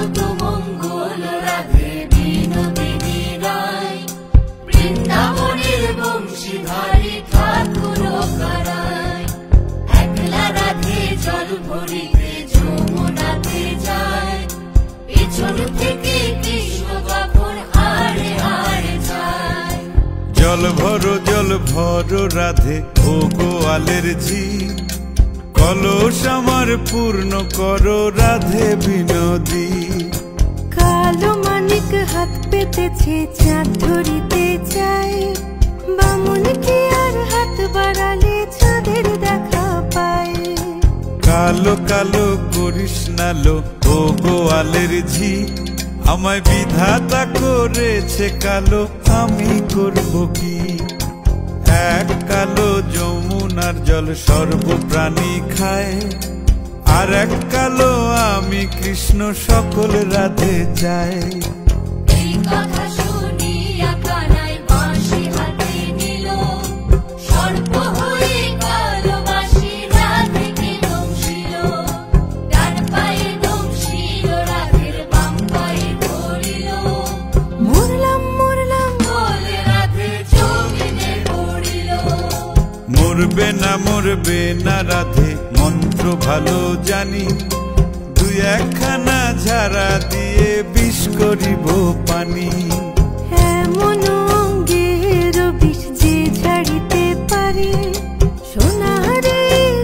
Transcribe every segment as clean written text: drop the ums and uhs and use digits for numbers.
কত মঙ্গল রাধে বিনোদিনী রায়, বৃন্দাবনের বংশীধারী ঠাকুর কারায়। একলা রাধে জল ভরিতে যমুনাতে যায়, পিছন থেকে কৃষ্ণ তখন হাড়ে হাড়ে যায়। জল ভরো রাধে ও গোয়ালের ঝি, কলস আমার পূর্ণ করো রাধে বিনোদী। কালো মানিক হাত পেতেছে চাঁদ ধরিতে চায়, বামুন কি আর হাত বাড়ালে চাঁদের দেখা পায়। কালো কালো করিস নালো ও গোয়ালের ঝি, আমায় বিধাতা করেছে কালো, আমি করব কি। এক কালো যমুনার জল সর্বপ্রাণী খায়, আর এক কালো আমি কৃষ্ণ সকল রাধে চাই। এই কথা শুনিয়া কানাই বাঁশি হাতে নিল, সর্প হয়ে কালো বাঁশি রাধেকে দংশিল। ডান পায়ে দংশিল রাধের বাম পায়ে ধরিল, মরলাম মরলাম বলে রাধে জমিনে পড়িল। মরবে না রাধে মন্ত্র ভালো জানি, দুই একখানা ঝাড়া দিয়ে বিষ করিব পানি। এমন অঙ্গের বিষ যে ঝাড়িতে পারে, সোনারে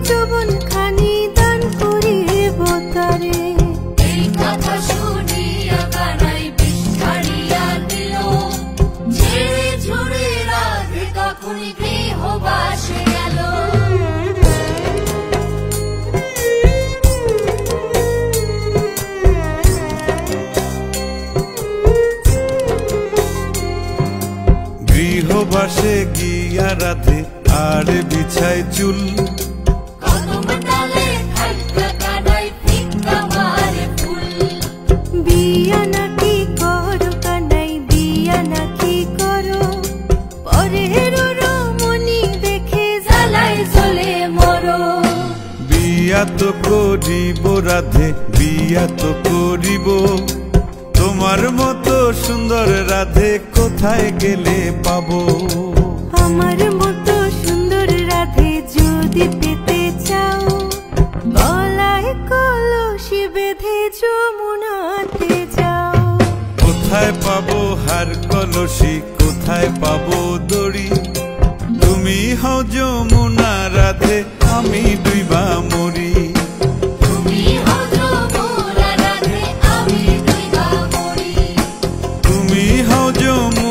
যৌবন খানি দান করিব তারে। এই কথা শুনিয়া কানাই বিষ ছাড়িয়া দিল, ঝেড়ে ঝুড়ে রাধে তখনই গৃহবাসে গেল। গৃহবাসে গিয়া রাধে আর বিছায় চুল, কদম ডালে খাইকা কানাই ফিক্কা মারে ফুল। বিয়া নাকি করো কানাই বিয়া নাকি করো, পরের রমণী দেখে জ্বালায় জ্বলে মরো। বিয়া তো করিব রাধে বিয়া তো করিব, তোমার মতো সুন্দর রাধে কোথায় গেলে পাবো। আমার মতো সুন্দর রাধে যদি পেতে চাও, গলায় কলসি বেঁধে যমুনাতে যাও। কোথায় পাবো হার কলসি, কোথায় পাবো দড়ি, তুমি হও যমুনা রাধে আমি ডুইবা মরি। তুমি হও যমুনা রাধে আমি ডুইবা মরি। তুমি হও যমুনা